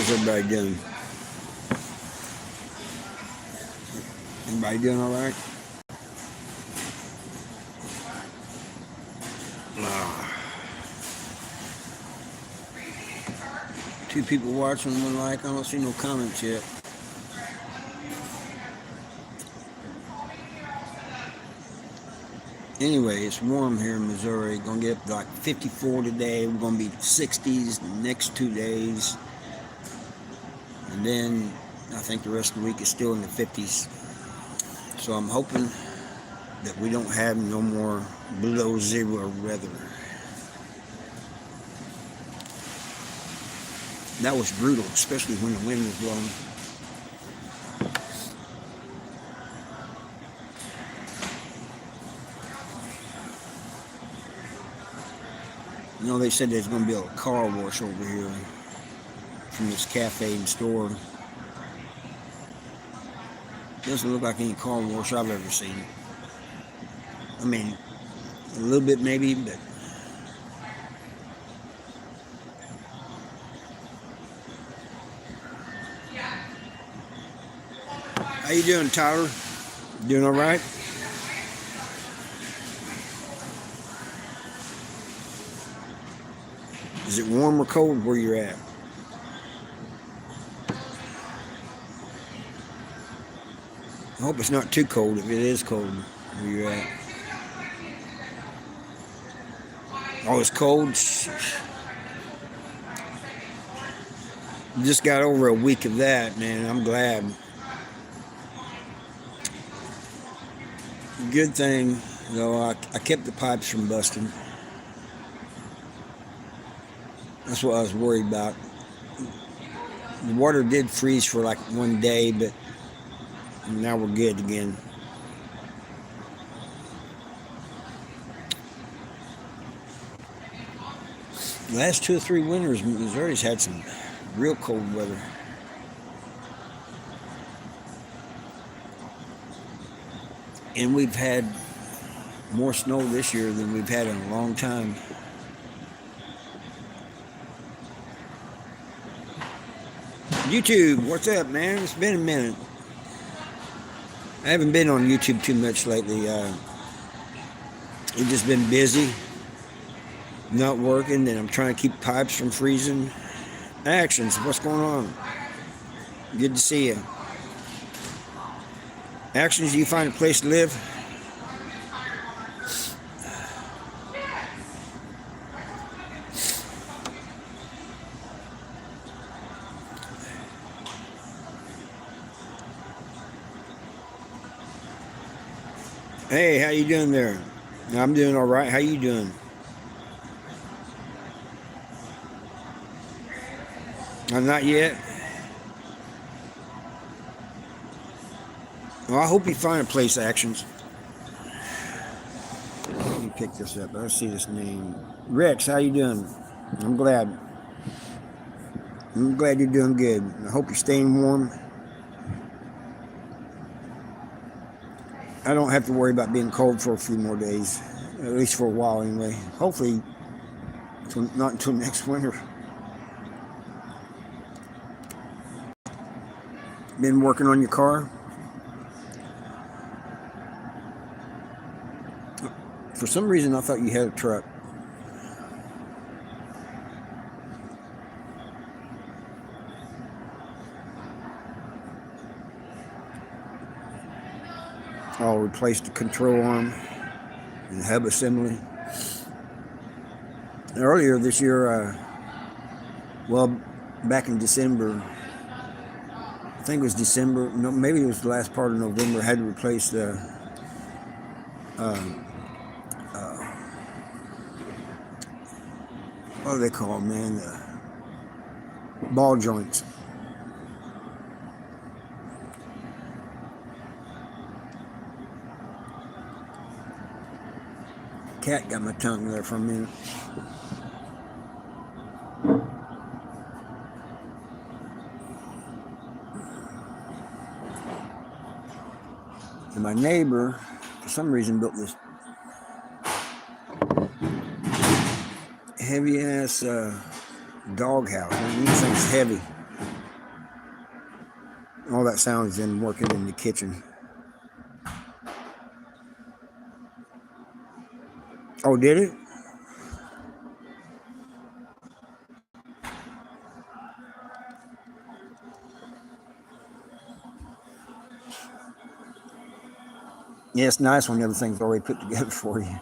How's everybody doing? Everybody doing all right? Two people watching, one like. I don't see no comments yet. Anyway, it's warm here in Missouri. Gonna get up to like 54 today. We're gonna be 60s the next 2 days. And then I think the rest of the week is still in the 50s. So I'm hoping that we don't have no more below zero weather. That was brutal, especially when the wind was blowing. You know, they said there's going to be a car wash over here from this cafe and store. Doesn't look like any car wash I've ever seen. I mean, a little bit maybe, but how you doing, Tyler? Doing all right? Is it warm or cold where you're at? I hope it's not too cold if it is cold where you're at. Oh, it's cold? Just got over a week of that, man. I'm glad. Good thing, though, I kept the pipes from busting. That's what I was worried about. The water did freeze for like 1 day, but now we're good again. The last 2 or 3 winters, Missouri's had some real cold weather. And we've had more snow this year than we've had in a long time. YouTube, what's up, man? It's been a minute. I haven't been on YouTube too much lately. I've just been busy, not working, and I'm trying to keep pipes from freezing. Actions, what's going on? Good to see you. Actions, do you find a place to live? Hey, how you doing there? I'm doing all right. How you doing? Not yet. Well, I hope you find a place, Actions. Let me pick this up. I see this name. Rex, how you doing? I'm glad. I'm glad you're doing good. I hope you're staying warm. I don't have to worry about being cold for a few more days, at least for a while anyway. Hopefully, not until next winter. Been working on your car? For some reason, I thought you had a truck. I'll replace the control arm and hub assembly. Earlier this year, well, back in December, I think it was December, no, maybe it was the last part of November, I had to replace the what do they call them, man? The ball joints. Cat got my tongue there for a minute. And my neighbor, for some reason, built this heavy ass dog house. I mean, these things heavy. All that sound is them working in the kitchen. Oh, did it? Yeah, it's nice when everything's already put together for you.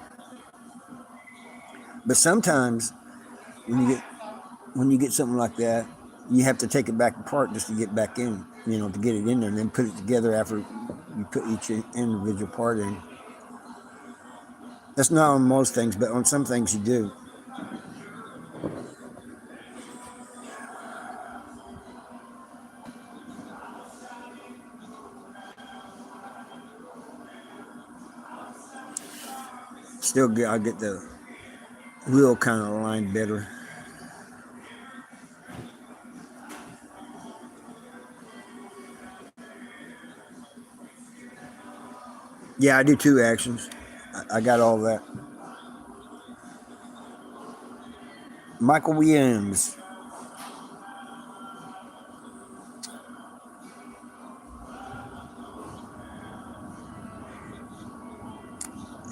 But sometimes when you get something like that, you have to take it back apart just to get back in, to get it in there and then put it together after you put each individual part in. That's not on most things, but on some things you do. Still, I get the wheel kind of aligned better. Yeah, I do 2 actions. I got all that. Michael Williams.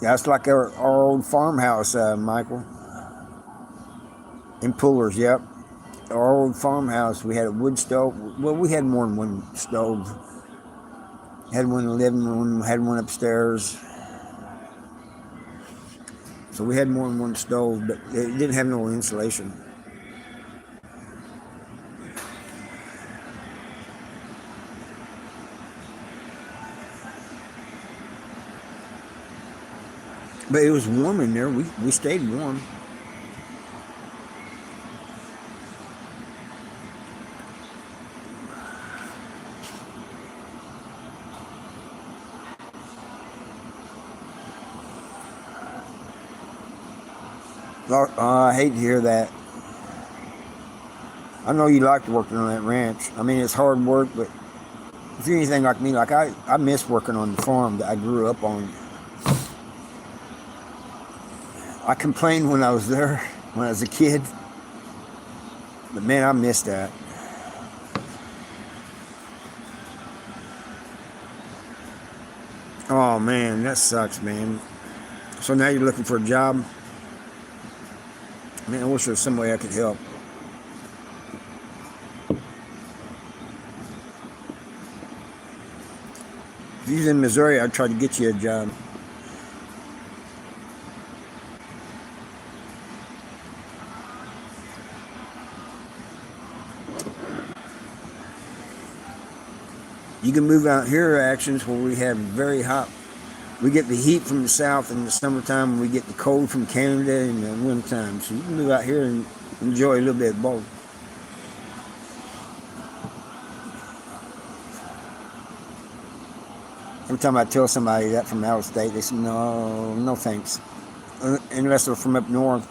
Yeah, it's like our old farmhouse, Michael. In Pullers, yep. Our old farmhouse, we had a wood stove. Well, we had more than one stove. Had one in the living room, had one upstairs. So we had more than one stove, but it didn't have no insulation. But it was warm in there. We stayed warm. I hate to hear that. I know you liked working on that ranch. I mean, it's hard work, but if you're anything like me, like I miss working on the farm that I grew up on. I complained when I was there, when I was a kid, but man, I miss that. Oh man, that sucks, man. So now you're looking for a job? Man, I wish there was some way I could help. If you was in Missouri, I'd try to get you a job. You can move out here, actions where we have very hot. We get the heat from the south in the summertime, and we get the cold from Canada in the wintertime. So you can move out here and enjoy a little bit of both. Every time I tell somebody that from out of state, they say, no, no thanks. Unless they're from up north.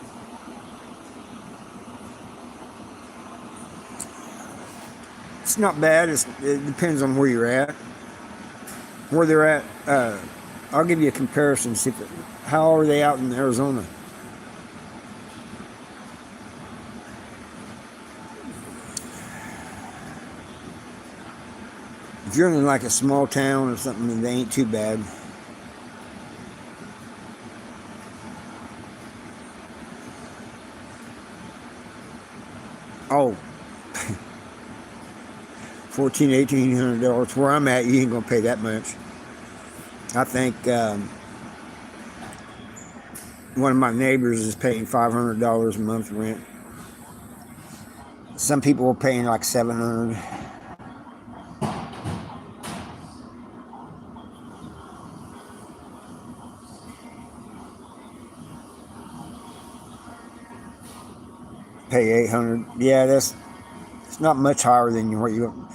It's not bad. It depends on where you're at. Where they're at, I'll give you a comparison. See how are they out in Arizona? If you're in like a small town or something, they ain't too bad. Oh, $1,400-$1,800. Where I'm at, you ain't gonna pay that much. I think one of my neighbors is paying $500 a month rent. Some people are paying like $700. Pay $800. Yeah, it's not much higher than what you.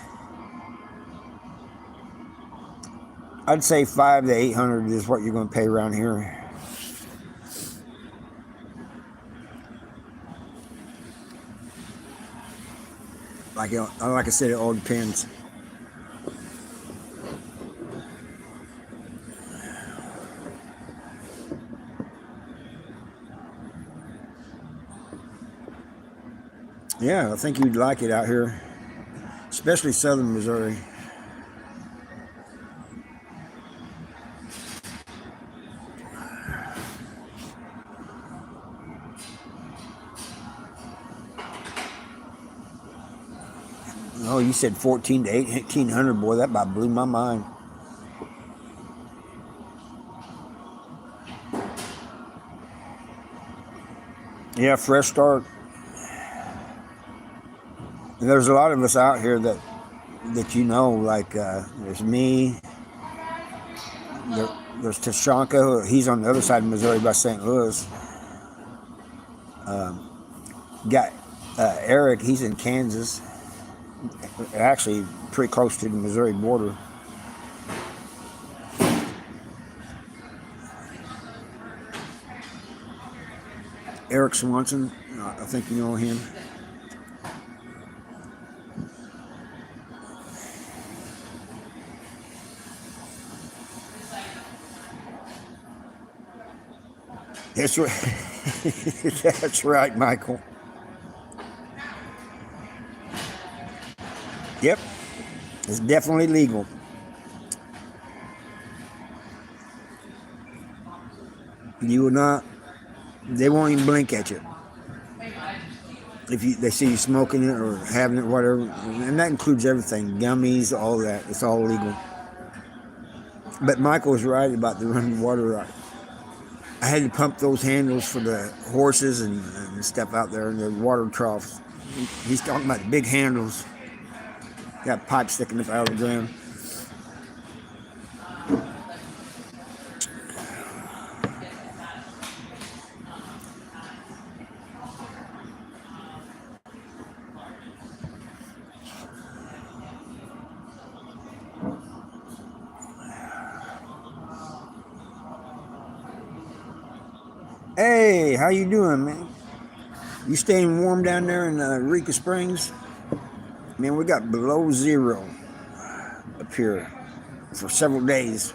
I'd say $500 to $800 is what you're going to pay around here. Like I said, it all depends. Yeah, I think you'd like it out here, especially southern Missouri. Oh, you said 14 to 1800, boy, that about blew my mind. Yeah, fresh start. And there's a lot of us out here that like there's me, there's Tashanka, he's on the other side of Missouri by St. Louis. Got Eric, he's in Kansas, actually pretty close to the Missouri border. Eric Swanson, I think you know him. That's right. That's right, Michael. Yep, it's definitely legal. You will not. They won't even blink at you if they see you smoking it or having it, whatever. And that includes everything, gummies, all that. It's all legal. But Michael was right about the running water. I had to pump those handles for the horses and stuff out there in the water troughs. He's talking about the big handles. Got pipes sticking up out of the ground. Hey, how you doing, man? You staying warm down there in Eureka Springs? Man, we got below zero up here for several days.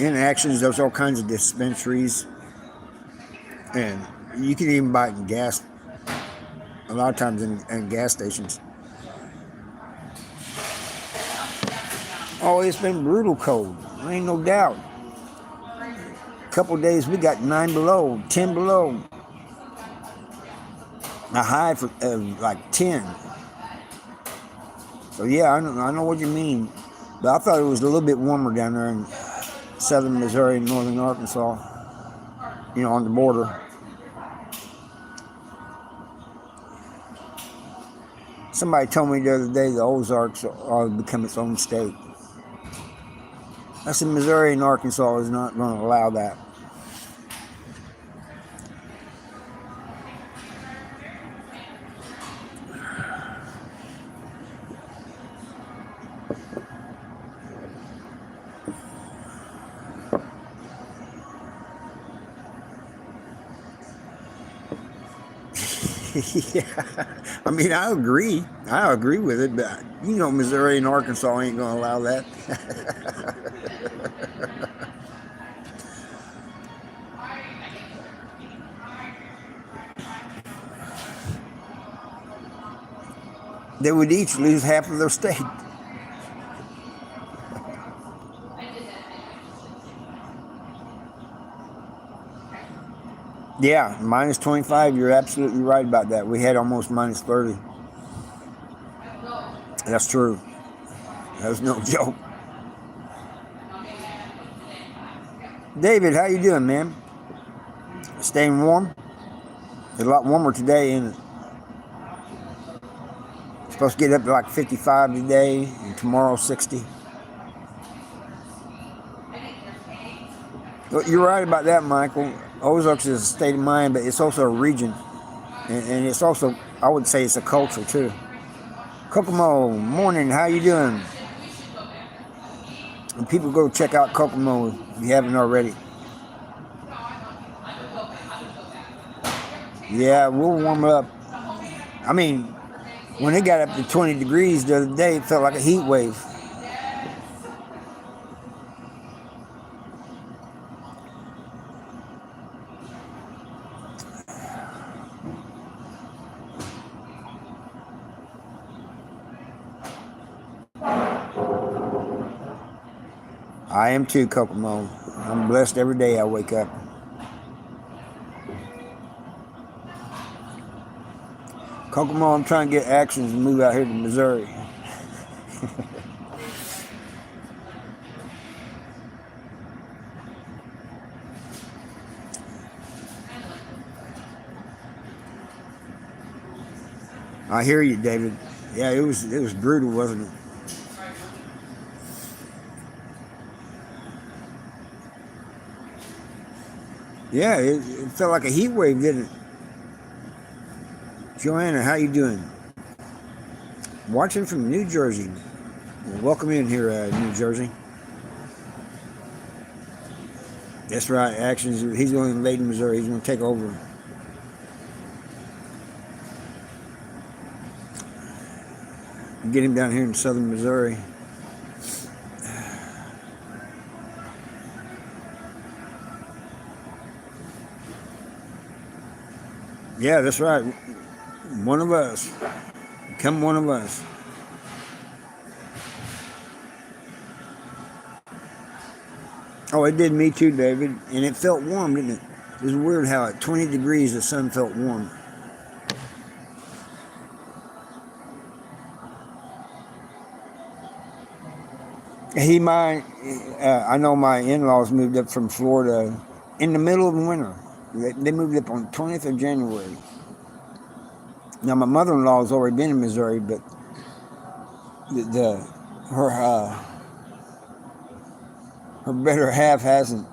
In Actions, there's all kinds of dispensaries, and you can even buy it in gas. A lot of times in gas stations. Oh, it's been brutal cold. There ain't no doubt. A couple of days we got 9 below, 10 below. A high for like 10. So yeah, I know what you mean. But I thought it was a little bit warmer down there in southern Missouri and northern Arkansas. You know, on the border. Somebody told me the other day the Ozarks ought to become its own state. I said Missouri and Arkansas is not going to allow that. Yeah, I mean, I agree with it, but you know, Missouri and Arkansas ain't gonna allow that. They would each lose half of their state. Yeah, minus 25, you're absolutely right about that. We had almost minus 30. That's true. That's no joke. David, how you doing, man? Staying warm? It's a lot warmer today, isn't it? It's supposed to get up to like 55 today, and tomorrow 60. Well, you're right about that, Michael. Ozarks is a state of mind, but it's also a region. And it's also, I would say it's a culture, too. Kokomo, morning, how you doing? And people go check out Kokomo if you haven't already. Yeah, we'll warm up. I mean, when it got up to 20 degrees the other day, it felt like a heat wave. I am too, Kokomo. I'm blessed every day I wake up. Kokomo, I'm trying to get Actions to move out here to Missouri. I hear you, David. Yeah, it was brutal, wasn't it? Yeah, it felt like a heat wave, didn't it? Joanna, how you doing? Watching from New Jersey. Welcome in here, New Jersey. That's right, Actions. He's going to Layton, Missouri. He's going to take over. Get him down here in southern Missouri. Yeah, that's right. One of us. Become one of us. Oh, it did me too, David. And it felt warm, didn't it? It was weird how at 20 degrees the sun felt warm. I know my in-laws moved up from Florida in the middle of winter. They moved up on the 20th of January. Now, my mother-in-law has already been in Missouri, but her better half hasn't.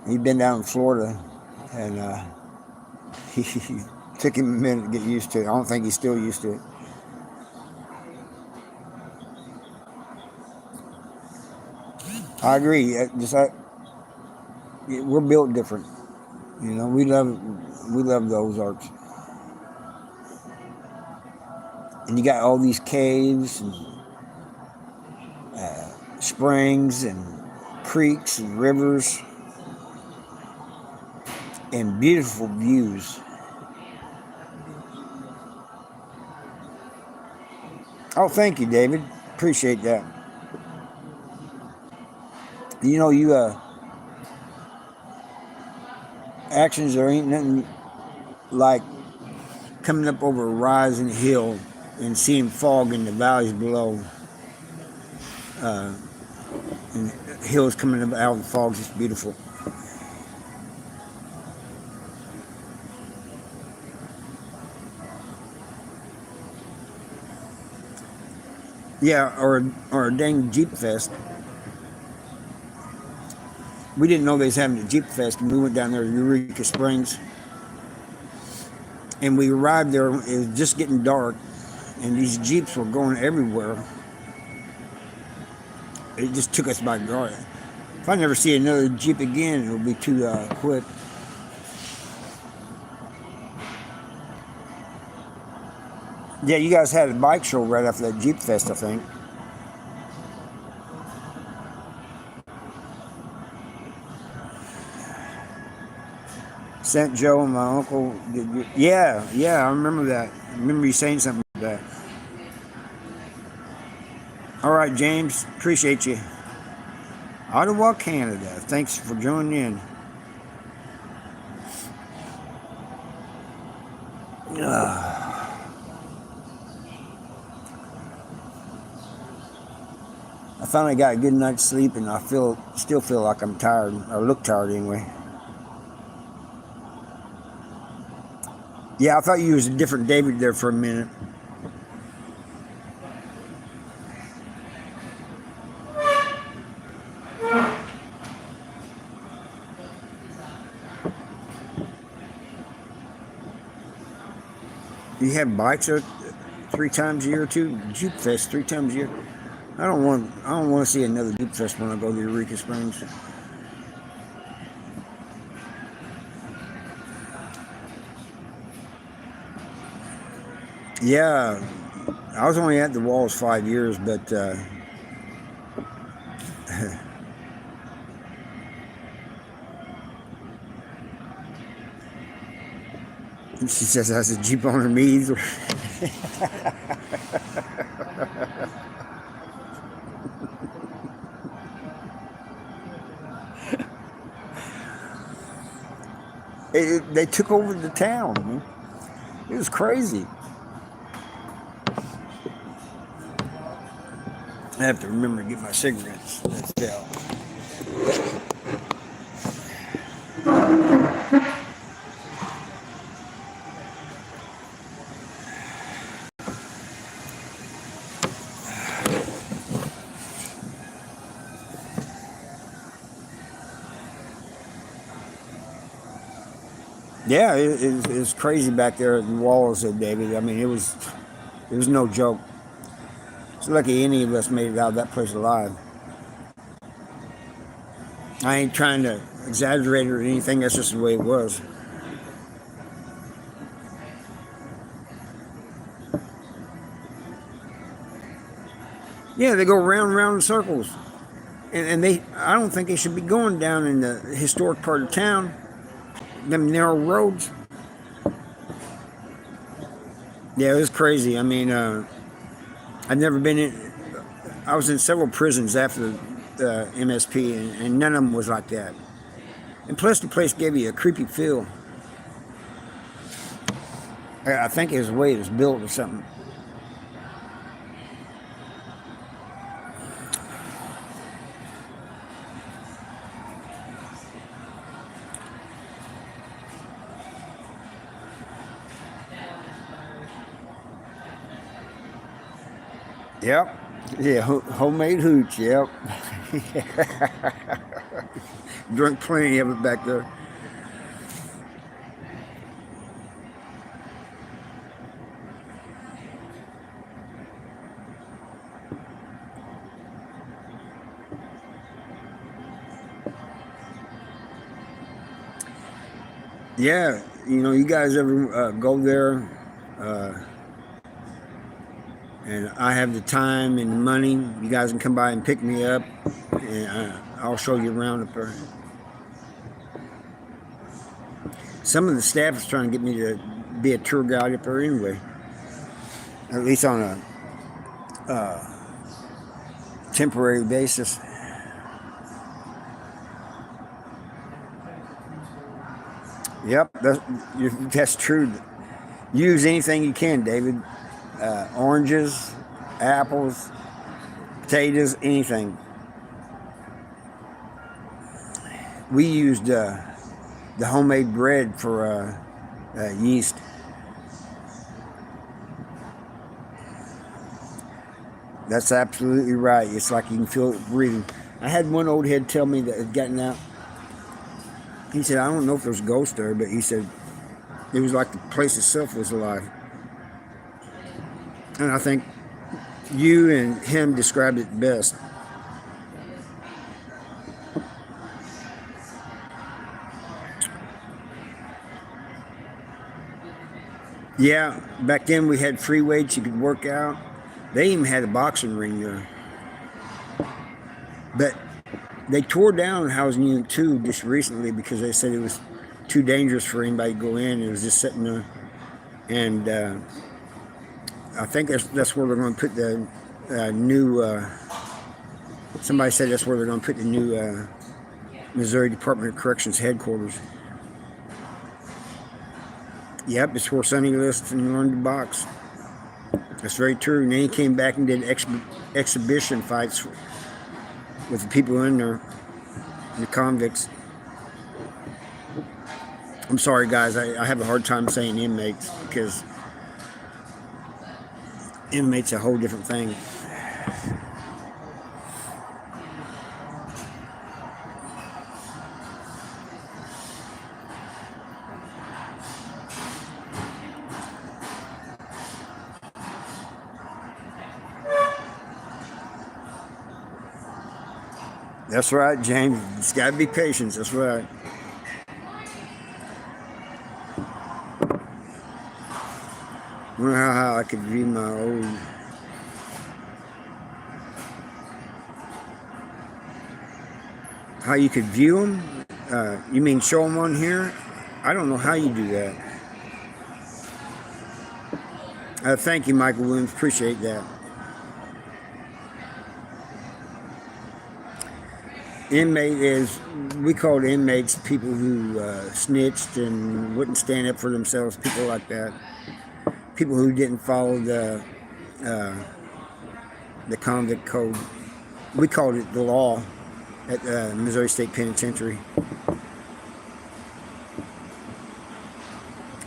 He'd been down in Florida, and he took him a minute to get used to it. I don't think he's still used to it. I agree. We're built different. You know, we love the Ozarks, and you got all these caves and springs and creeks and rivers and beautiful views. Oh, thank you, David. Appreciate that. You know, Actions, there ain't nothing like coming up over a rising hill and seeing fog in the valleys below. And hills coming up out of the fog, it's beautiful. Yeah, or a dang Jeep Fest. We didn't know they was having a Jeep Fest, and we went down there to Eureka Springs. And we arrived there, it was just getting dark, and these Jeeps were going everywhere. It just took us by guard. If I never see another Jeep again, it'll be too quick. Yeah, you guys had a bike show right after that Jeep Fest, I think. St. Joe and my uncle. Yeah, I remember that. I remember you saying something about that. All right, James, appreciate you. Ottawa, Canada. Thanks for joining in. I finally got a good night's sleep, and I still feel like I'm tired, or look tired anyway. Yeah, I thought you was a different David there for a minute. You have bikes 3 times a year too. Jeep Fest 3 times a year. I don't want to see another Jeep Fest when I go to Eureka Springs. Yeah, I was only at the Walls 5 years, but she says has a Jeep on her knees. They took over the town. Man. It was crazy. I have to remember to get my cigarettes. Let's tell. Yeah, it's crazy back there at the walls, David. I mean, it was no joke. It's lucky any of us made it out of that place alive. I ain't trying to exaggerate or anything. That's just the way it was. Yeah, they go round and round in circles, and I don't think they should be going down in the historic part of town. Them narrow roads. Yeah, it was crazy. I mean, I've never been in. I was in several prisons after the MSP, and none of them was like that. And plus, the place gave you a creepy feel. I think it was the way it was built or something. Yep. Yeah, homemade hooch, yep. Drunk plenty of it back there. Yeah, you guys ever go there? And I have the time and the money, you guys can come by and pick me up, and I'll show you around up there. Some of the staff is trying to get me to be a tour guide up there anyway, at least on a temporary basis. Yep, that's true. Use anything you can, David. Oranges, apples, potatoes, anything. We used the homemade bread for yeast. That's absolutely right. It's like you can feel it breathing. I had one old head tell me that had gotten out. He said, I don't know if there's ghosts there, but he said it was like the place itself was alive. And I think you and him described it best. Yeah, back then we had free weights you could work out. They even had a boxing ring there. But they tore down Housing Unit 2 just recently because they said it was too dangerous for anybody to go in. It was just sitting there. And I think that's where they're going to put the new, somebody said that's where they're going to put the new Missouri Department of Corrections headquarters. Yep, it's where Sonny lives and learned to box. That's very true. And then he came back and did exhibition fights with the people in there, the convicts. I'm sorry, guys. I have a hard time saying inmates because inmates a whole different thing. That's right, James. It's got to be patience. That's right. I wonder how I could view my old. How you could view them? You mean show them on here? I don't know how you do that. Thank you, Michael Williams. Appreciate that. Inmate is, we called inmates people who snitched and wouldn't stand up for themselves, people like that. People who didn't follow the convict code. We called it the law at Missouri State Penitentiary.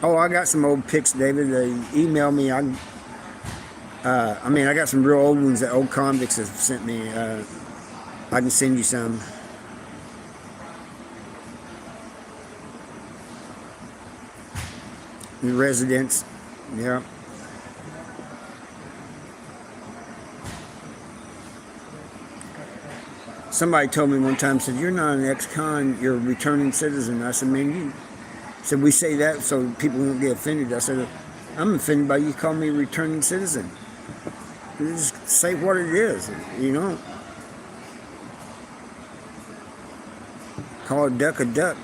Oh, I got some old pics, David. They emailed me. I mean, I got some real old ones that old convicts have sent me. I can send you some. The residents, yeah. Somebody told me one time, said, "You're not an ex-con, you're a returning citizen." I said, "Man, you said we say that so people won't get offended." I said, "I'm offended by you calling me a returning citizen. You just say what it is, you know. Call a duck a duck."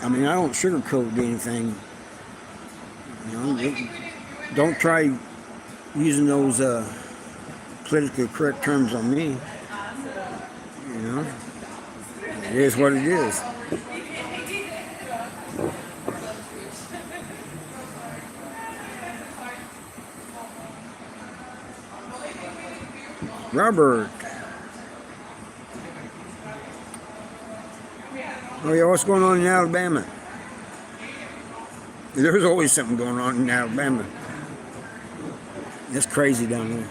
I mean, I don't sugarcoat anything. You know, don't try using those politically correct terms on me. You know, it is what it is. Robert. Oh yeah, what's going on in Alabama? There's always something going on in Alabama. It's crazy down there.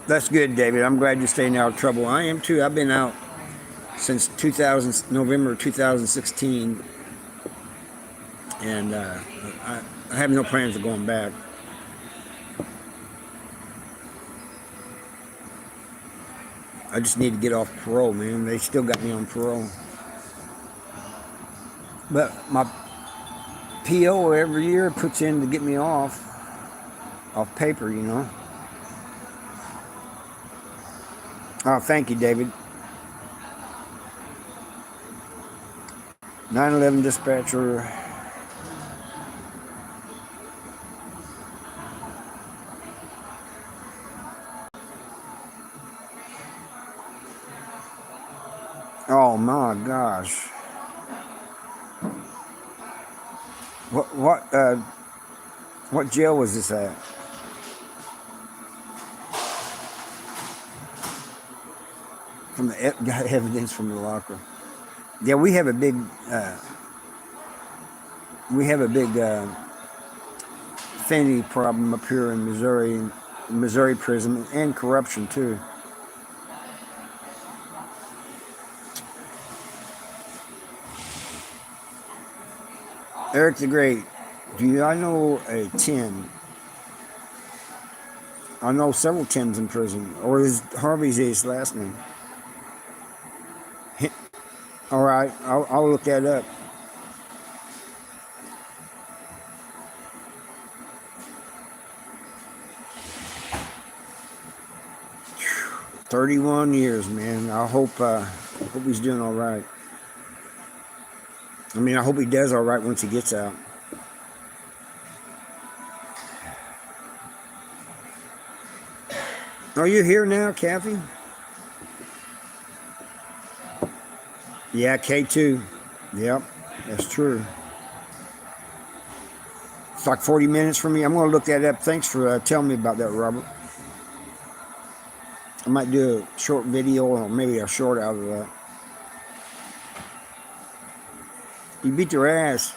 That's good, David. I'm glad you're staying out of trouble. I am too. I've been out since November 2016, and I have no plans of going back. I just need to get off parole, man. They still got me on parole. But my PO every year puts in to get me off paper, you know. Oh, thank you, David. 9/11 dispatcher. Oh my gosh. What jail was this at? From the got evidence from the locker. Yeah, we have a big felony problem up here in Missouri prison, and corruption too. Eric the Great, I know a Tim? I know several Tims in prison. Or is Harvey's his last name? All right, I'll look that up. Whew, 31 years, man. I hope he's doing all right. I mean, I hope he does all right once he gets out. Are you here now, Kathy? Yeah, K2. Yep, that's true. It's like 40 minutes from me. I'm going to look that up. Thanks for telling me about that, Robert. I might do a short video or maybe a short out of that. You beat their ass.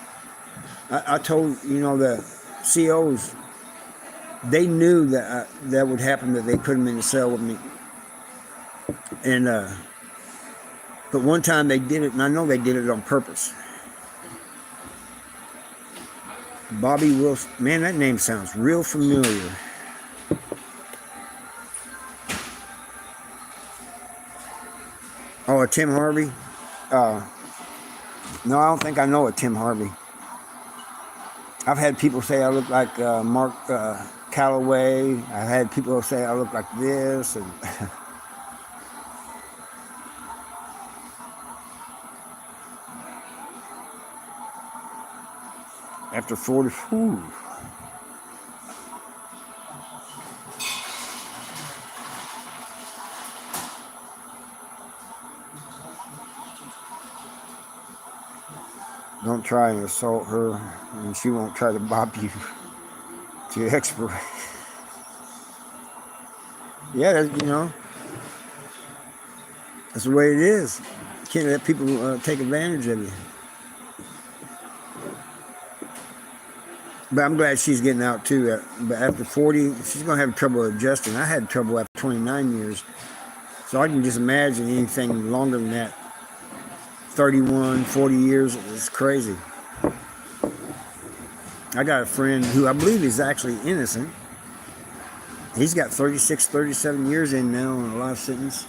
I told, the COs, they knew that that would happen, that they put them in the cell with me. And, but one time they did it, and I know they did it on purpose. Bobby Wilson. Man, that name sounds real familiar. Oh, a Tim Harvey? No, I don't think I know a Tim Harvey. I've had people say I look like Mark Calloway. I've had people say I look like this, and after 40, whew. Don't try and assault her, and she won't try to bop you to expiration. Yeah, that's the way it is. You can't let people take advantage of you. But I'm glad she's getting out too. But after 40, she's going to have trouble adjusting. I had trouble after 29 years. So I can just imagine anything longer than that. 31, 40 years is crazy. I got a friend who I believe is actually innocent. He's got 36, 37 years in now on a life sentence.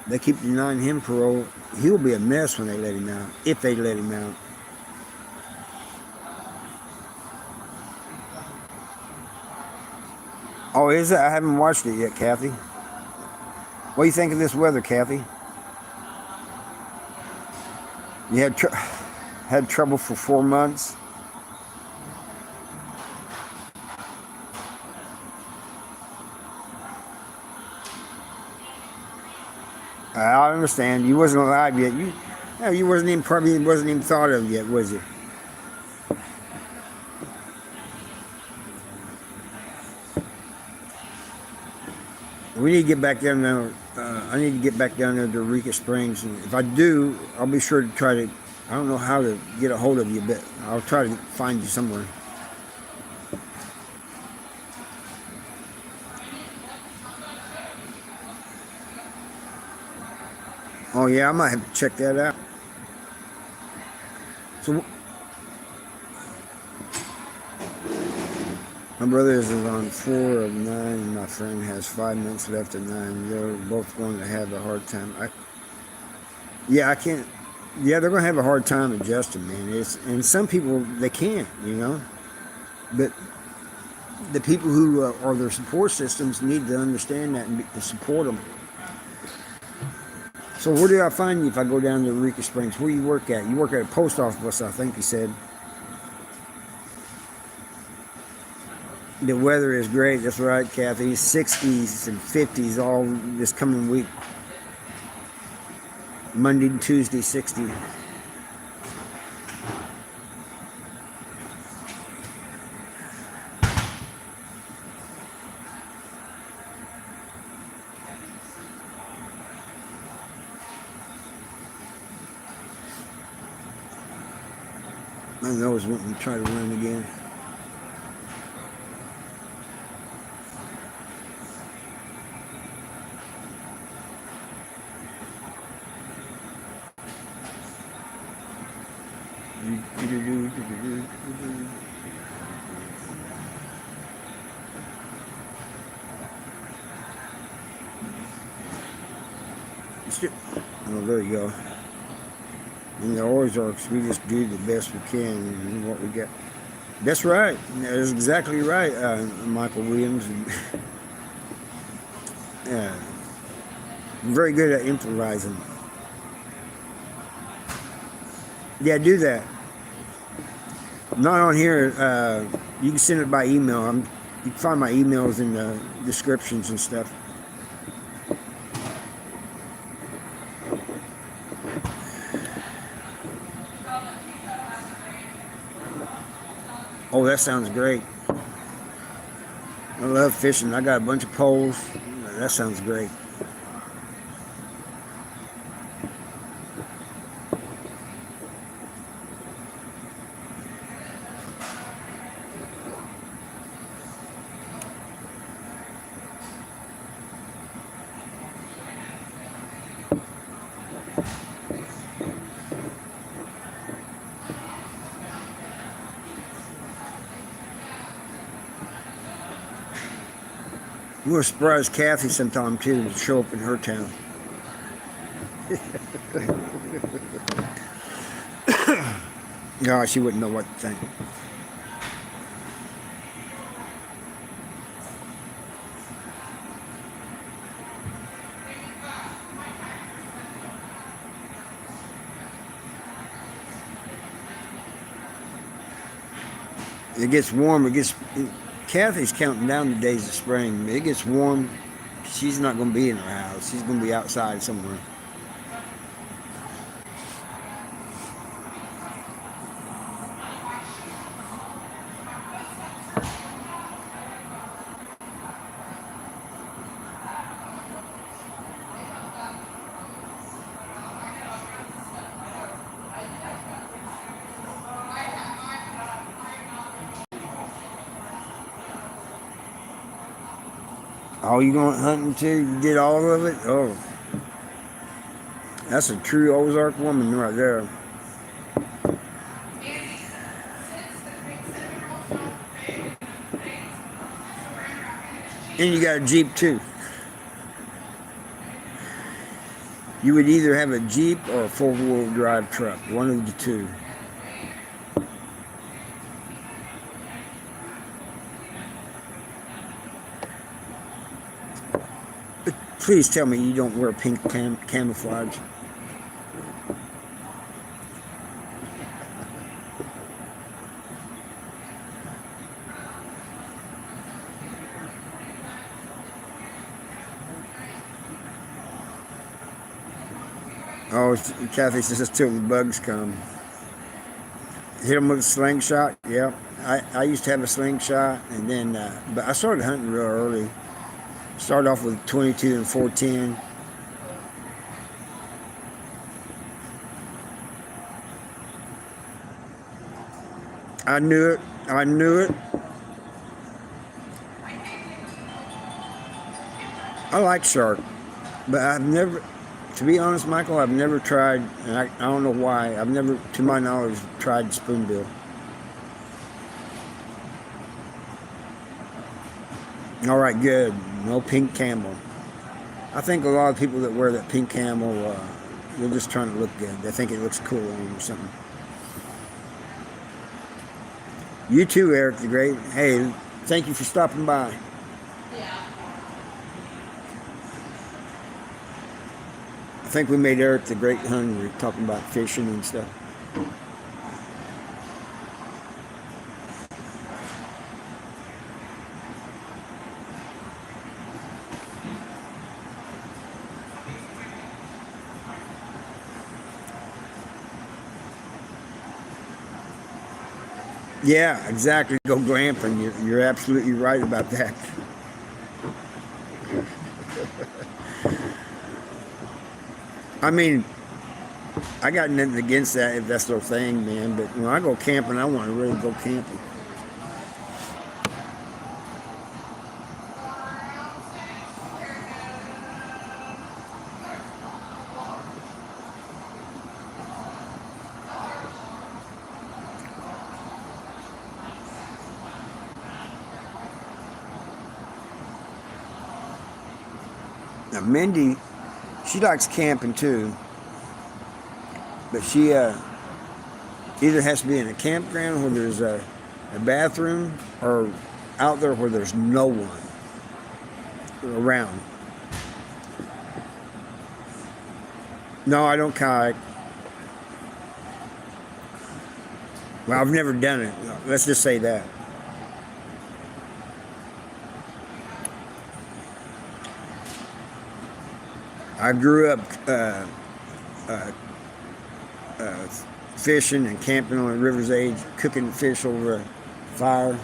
They keep denying him parole. He'll be a mess when they let him out, if they let him out. Oh, is it? I haven't watched it yet, Kathy. What do you think of this weather, Kathy? You had trouble for 4 months? I understand. You wasn't alive yet. You wasn't even thought of yet, was you? We need to get back down there. I need to get back down there to Eureka Springs, and if I do, I'll be sure to try to. I don't know how to get a hold of you, but I'll try to find you somewhere. Oh yeah, I might have to check that out. So my brother is on 4 of 9, and my friend has 5 minutes left of 9. They're both going to have a hard time. I can't. Yeah, they're going to have a hard time adjusting, man. And some people they can't, But the people who are their support systems need to understand that and support them. So where do I find you if I go down to Eureka Springs? Where do you work at? You work at a post office, I think you said. The weather is great. That's right, Kathy. 60s and 50s all this coming week. Monday and Tuesday, 60. My nose went and tried to run again. Oh, there you go. In the Ozarks, we just do the best we can and what we get. That's right. That's exactly right, Michael Williams. Yeah, very good at improvising. Yeah, do that. Not on here. You can send it by email. You can find my emails in the descriptions and stuff. Oh, that sounds great. I love fishing. I got a bunch of poles. That sounds great. I'm going to surprise Kathy sometime too to show up in her town. No, she wouldn't know what to think. It gets warm. Kathy's counting down the days of spring. It gets warm. She's not going to be in her house. She's going to be outside somewhere. Oh, you going hunting too? You did all of it? Oh, that's a true Ozark woman right there. And you got a Jeep too. You would either have a Jeep or a four-wheel drive truck, one of the two. Please tell me you don't wear pink camouflage. Oh, Kathy says till the bugs come. Hit them with a slingshot. Yep. I used to have a slingshot, and then but I started hunting real early. Started off with 22 and 410. I knew it. I knew it. I like shark, but I've never, to be honest, Michael, I've never tried, and I don't know why, I've never, to my knowledge, tried spoonbill. All right, good. No pink camel. I think a lot of people that wear that pink camel, they're just trying to look good. They think it looks cool on them or something. You too, Eric the Great. Hey, thank you for stopping by. I think we made Eric the Great hungry, talking about fishing and stuff. Yeah, exactly. Go glamping. You're absolutely right about that. I mean, I got nothing against that if that's their thing, man. But when I go camping, I want to really go camping. Now, Mindy, she likes camping too, but she either has to be in a campground where there's a bathroom or out there where there's no one around. No, I don't kayak. Well, I've never done it. Let's just say that. I grew up uh, fishing and camping on the river's edge, cooking fish over a fire.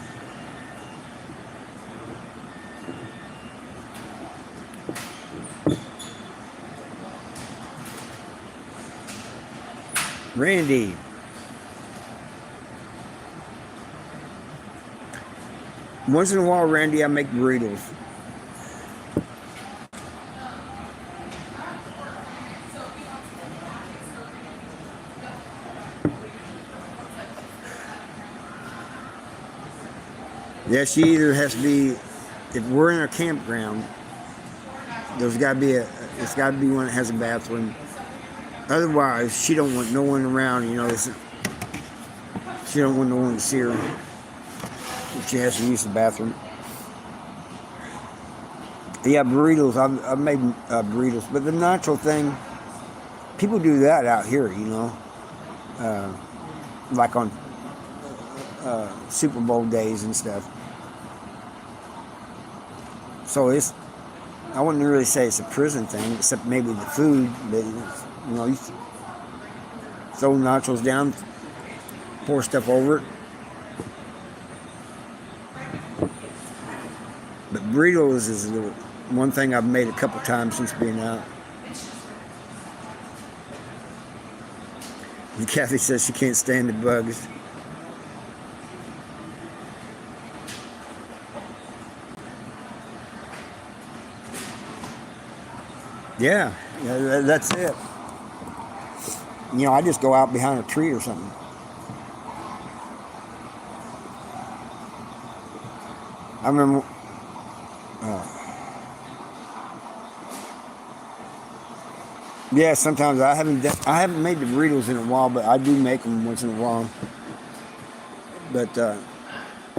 Randy. Once in a while, Randy, I make burritos. Yeah, she either has to be, if we're in a campground, there's got to be it's got to be one that has a bathroom. Otherwise, she don't want no one around, you know, she don't want no one to see her if she has to use the bathroom. Yeah, burritos, I've made burritos, but the natural thing, people do that out here, you know, like on Super Bowl days and stuff. So I wouldn't really say it's a prison thing, except maybe the food. But you throw nachos down, pour stuff over it. But burritos is one thing I've made a couple times since being out. And Kathy says she can't stand the bugs. Yeah, that's it. I just go out behind a tree or something. I remember. Yeah, sometimes I haven't made the burritos in a while, but I do make them once in a while. But I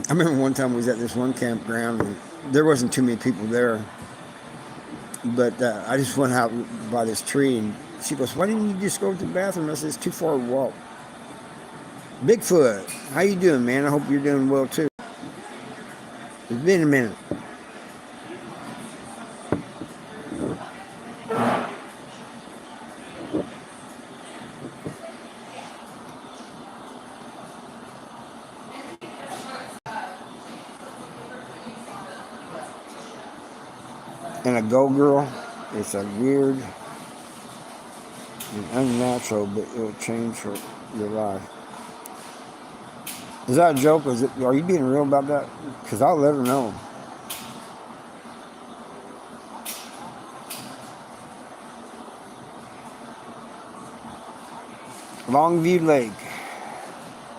remember one time we was at this one campground and there wasn't too many people there. But I just went out by this tree and she goes, "Why didn't you just go to the bathroom?" I said, "It's too far to walk." Bigfoot, how you doing, man? I hope you're doing well too. It's been a minute. And a go girl, it's a weird and unnatural, but it'll change your life. Is that a joke? Are you being real about that? Because I'll let her know. Longview Lake.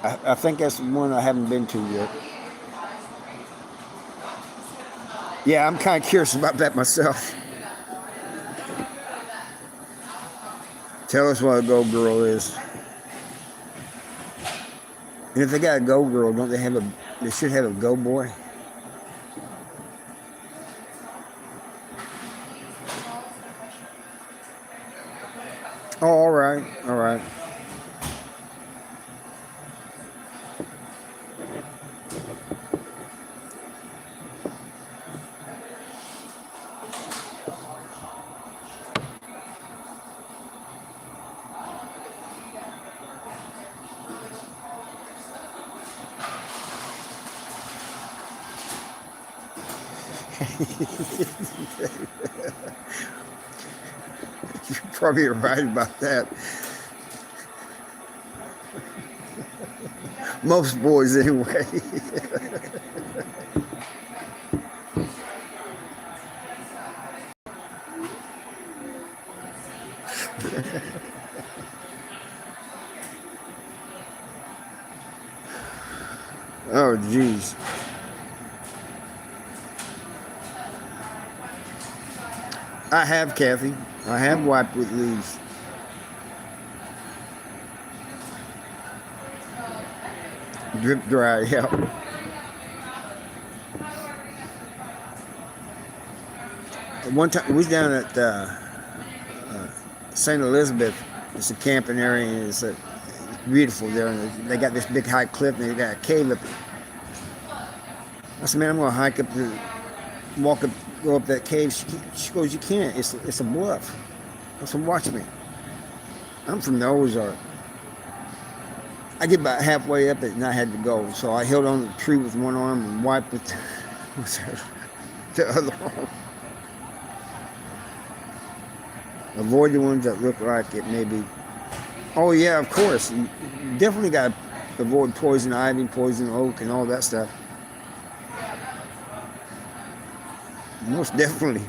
I think that's one I haven't been to yet. Yeah, I'm kind of curious about that myself. Tell us what a go girl is. And if they got a go girl, don't they they should have a go boy? Oh, all right, all right. You're probably right about that. Most boys, anyway. Oh, geez. I have, Kathy. I have wiped with leaves. Drip dry, yeah. One time, we was down at St. Elizabeth. It's a camping area, and it's beautiful there. And they got this big high cliff, and they got a cave up. I said, "Man, I'm going to hike up go up that cave." She goes, "You can't. It's a bluff." I said, "Watch me. I'm from the Ozark." I get about halfway up it, and I had to go. So I held on to the tree with one arm and wiped with the other arm. Avoid the ones that look like it may be. Oh yeah, of course. You definitely got to avoid poison ivy, poison oak, and all that stuff. Most definitely.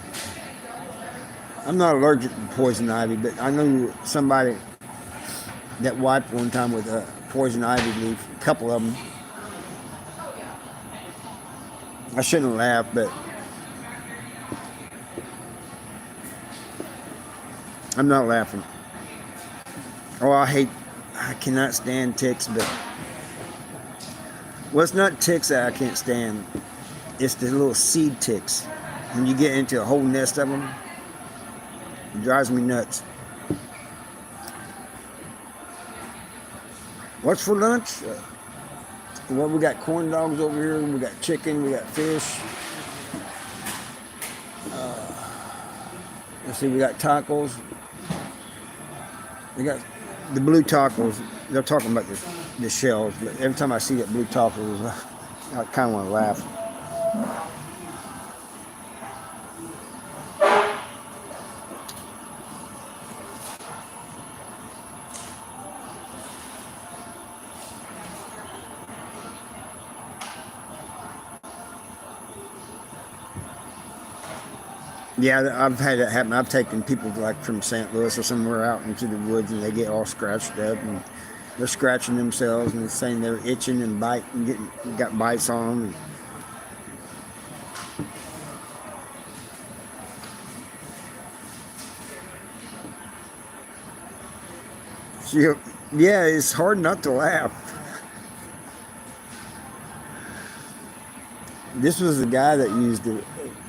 I'm not allergic to poison ivy, but I know somebody that wiped one time with a poison ivy leaf, a couple of them. I shouldn't laugh, but I'm not laughing. Oh, I cannot stand ticks, but well, it's not ticks that I can't stand. It's the little seed ticks. When you get into a whole nest of them, it drives me nuts. What's for lunch? Well, we got corn dogs over here. We got chicken. We got fish. Let's see. We got tacos. We got the blue tacos. They're talking about the shells, but every time I see that blue tacos, I kind of want to laugh. Yeah, I've had that happen. I've taken people like from St. Louis or somewhere out into the woods, and they get all scratched up, and they're scratching themselves and saying they're itching and biting, got bites on them. So, yeah, it's hard not to laugh. This was the guy that used the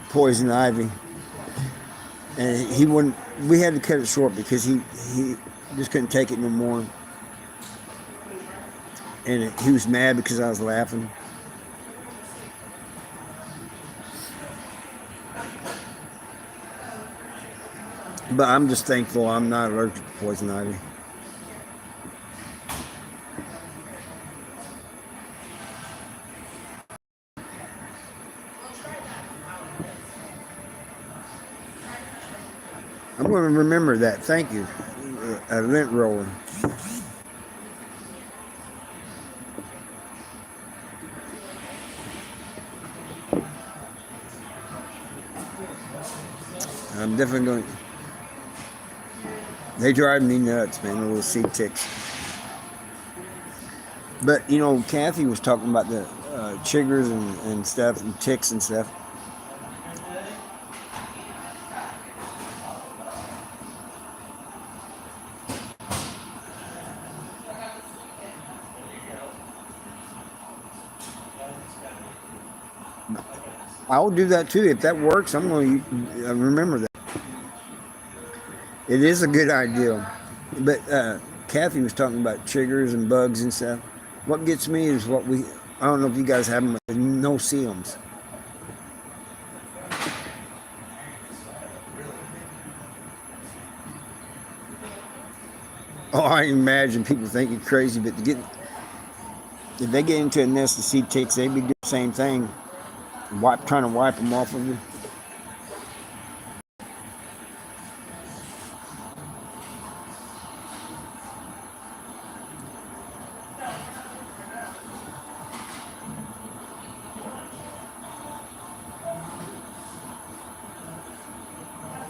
poison ivy, and he wouldn't. We had to cut it short because he just couldn't take it no more, and he was mad because I was laughing. But I'm just thankful I'm not allergic to poison ivy. I'm going to remember that. Thank you. A lint roller. I'm definitely going. They drive me nuts, man. The little seed ticks. But you know, Kathy was talking about the chiggers and stuff, and ticks and stuff. I'll do that too if that works. I'm going to remember that. It is a good idea. But Kathy was talking about chiggers and bugs and stuff. What gets me is what we. I don't know if you guys have them. No-see-ums. Oh, I imagine people think you're crazy, but if they get into a nest of seed ticks, they be doing the same thing, trying to wipe them off of you.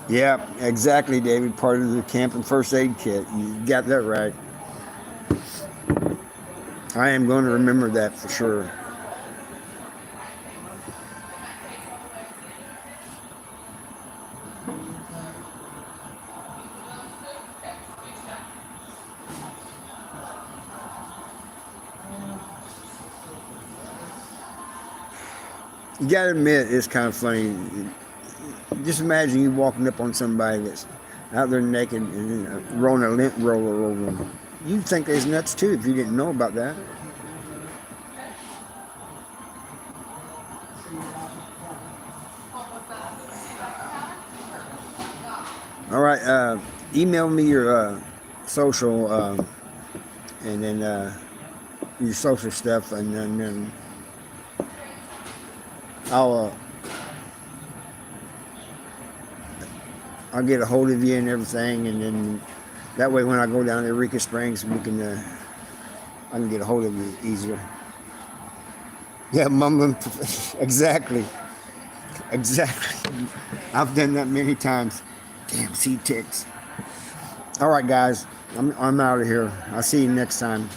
Yeah, exactly, David. Part of the camping first aid kit. You got that right. I am going to remember that for sure. You got to admit, it's kind of funny. Just imagine you walking up on somebody that's out there naked and rolling a lint roller over them. You'd think they's nuts too if you didn't know about that. All right, email me your social and then your social stuff, and then I'll get a hold of you and everything, and then that way when I go down to Eureka Springs, I can get a hold of you easier. Yeah, mumbling. Exactly. I've done that many times. Damn seed ticks. All right, guys, I'm out of here. I'll see you next time.